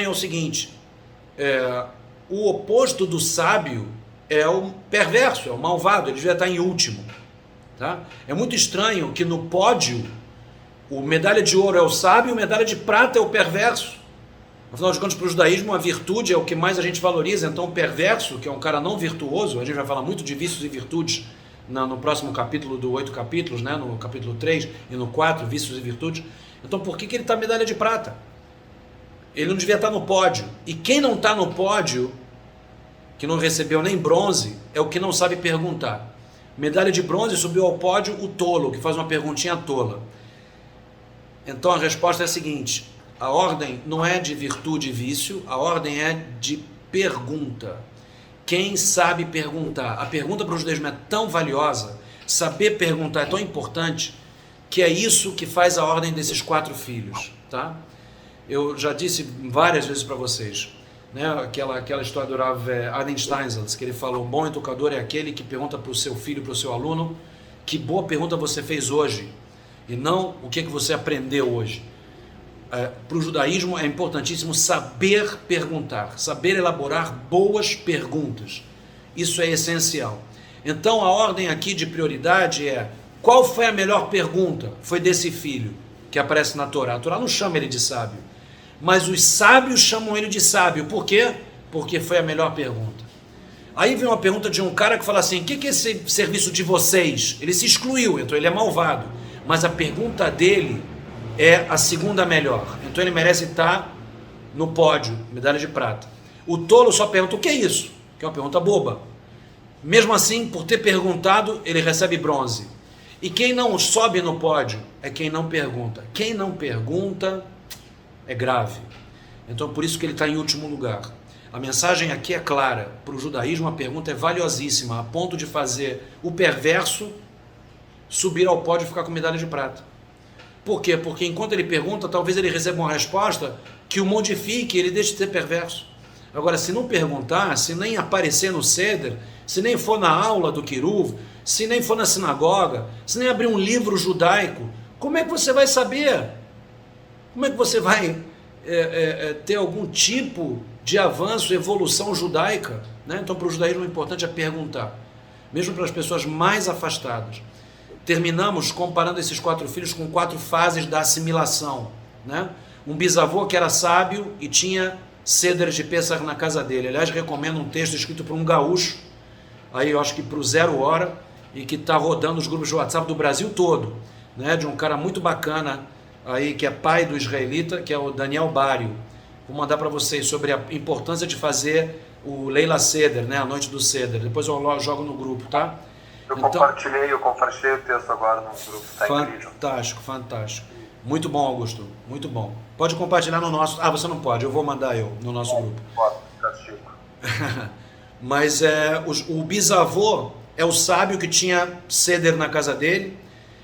o seguinte, o oposto do sábio é o perverso, é o malvado, ele devia estar em último. Tá? É muito estranho que no pódio, o medalha de ouro é o sábio, medalha de prata é o perverso. Afinal de contas, para o judaísmo, a virtude é o que mais a gente valoriza. Então o perverso, que é um cara não virtuoso, a gente vai falar muito de vícios e virtudes no próximo capítulo do 8 capítulos, né? No capítulo 3 e no 4, vícios e virtudes. Então por que ele está medalha de prata? Ele não devia estar no pódio. E quem não está no pódio, que não recebeu nem bronze, é o que não sabe perguntar. Medalha de bronze subiu ao pódio o tolo, que faz uma perguntinha tola. Então a resposta é a seguinte: a ordem não é de virtude e vício, a ordem é de pergunta. Quem sabe perguntar? A pergunta para o judaísmo é tão valiosa, saber perguntar é tão importante, que é isso que faz a ordem desses 4 filhos. Tá? Eu já disse várias vezes para vocês, né, aquela história do Rav Adin Steinsaltz, que ele falou: bom educador é aquele que pergunta para o seu filho, para o seu aluno, que boa pergunta você fez hoje, e não o que você aprendeu hoje. Para o judaísmo é importantíssimo saber perguntar, saber elaborar boas perguntas. Isso é essencial. Então a ordem aqui de prioridade é: qual foi a melhor pergunta? Foi desse filho que aparece na Torá. A Torá não chama ele de sábio, mas os sábios chamam ele de sábio. Por quê? Porque foi a melhor pergunta. Aí vem uma pergunta de um cara que fala assim: o que é esse serviço de vocês? Ele se excluiu, então ele é malvado. Mas a pergunta dele é a segunda melhor. Então ele merece estar no pódio, medalha de prata. O tolo só pergunta: o que é isso? Que é uma pergunta boba. Mesmo assim, por ter perguntado, ele recebe bronze. E quem não sobe no pódio é quem não pergunta. Quem não pergunta é grave. Então por isso que ele está em último lugar. A mensagem aqui é clara. Para o judaísmo a pergunta é valiosíssima, a ponto de fazer o perverso subir ao pódio e ficar com medalha de prata. Por quê? Porque enquanto ele pergunta, talvez ele receba uma resposta que o modifique, ele deixe de ser perverso. Agora, se não perguntar, se nem aparecer no Seder, se nem for na aula do Kiruv, se nem for na sinagoga, se nem abrir um livro judaico, como é que você vai saber? Como é que você vai ter algum tipo de avanço, evolução judaica? Né? Então, para o judaísmo, o importante é perguntar, mesmo para as pessoas mais afastadas. Terminamos comparando esses 4 filhos com 4 fases da assimilação. Né? Um bisavô que era sábio e tinha Seder de Pessah na casa dele. Aliás, recomendo um texto escrito por um gaúcho, aí eu acho que para o 0 Hora, e que está rodando os grupos de WhatsApp do Brasil todo, né? De um cara muito bacana, aí, que é pai do israelita, que é o Daniel Bário. Vou mandar para vocês sobre a importância de fazer o Leila Seder, né? A noite do Seder. Depois eu jogo no grupo, tá? Eu compartilhei o texto agora no grupo, tá incrível. Fantástico, fantástico. Muito bom, Augusto, muito bom. Pode compartilhar no nosso... Ah, você não pode, eu vou mandar no nosso grupo. Pode, castigo. Mas o bisavô é o sábio que tinha Seder na casa dele.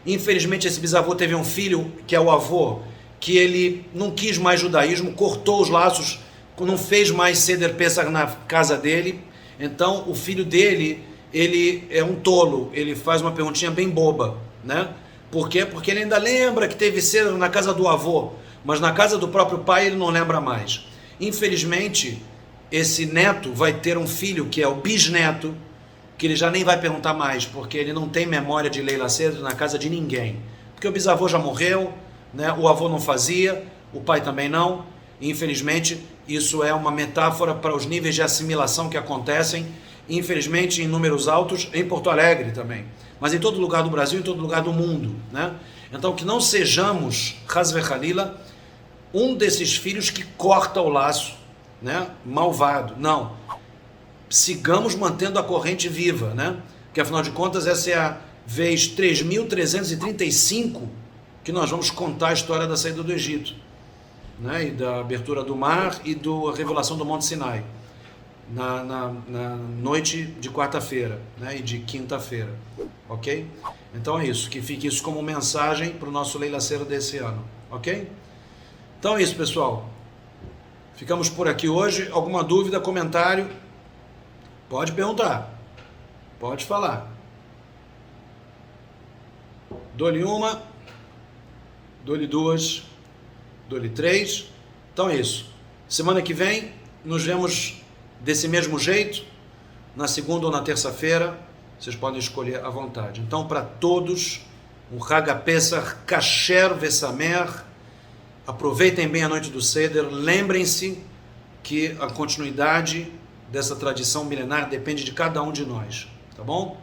Infelizmente esse bisavô teve um filho, que é o avô, que ele não quis mais judaísmo, cortou os laços, não fez mais Seder Pesach na casa dele. Então o filho dele, ele é um tolo, ele faz uma perguntinha bem boba, né? Por quê? Porque ele ainda lembra que teve Seder na casa do avô, mas na casa do próprio pai ele não lembra mais. Infelizmente, esse neto vai ter um filho que é o bisneto, que ele já nem vai perguntar mais, porque ele não tem memória de Leila Seder na casa de ninguém. Porque o bisavô já morreu, né? O avô não fazia, o pai também não. E, infelizmente, isso é uma metáfora para os níveis de assimilação que acontecem, infelizmente, em números altos, em Porto Alegre também. Mas em todo lugar do Brasil, em todo lugar do mundo, né? Então, que não sejamos, Hasve Halila, um desses filhos que corta o laço, né? Malvado. Não. Sigamos mantendo a corrente viva, né? Porque, afinal de contas, essa é a vez 3.335 que nós vamos contar a história da saída do Egito, né? E da abertura do mar e da revelação do Monte Sinai, na noite de quarta-feira, né? E de quinta-feira, ok? Então é isso, que fique isso como mensagem para o nosso Leila Seder desse ano, ok? Então é isso, pessoal. Ficamos por aqui hoje. Alguma dúvida, comentário? Pode perguntar. Pode falar. Dou-lhe uma. Dou-lhe duas. Dou-lhe três. Então é isso. Semana que vem, nos vemos desse mesmo jeito, na segunda ou na terça-feira, vocês podem escolher à vontade. Então, para todos, um Hag HaPesach Kasher Vesamer, aproveitem bem a noite do Seder, lembrem-se que a continuidade dessa tradição milenar depende de cada um de nós, tá bom?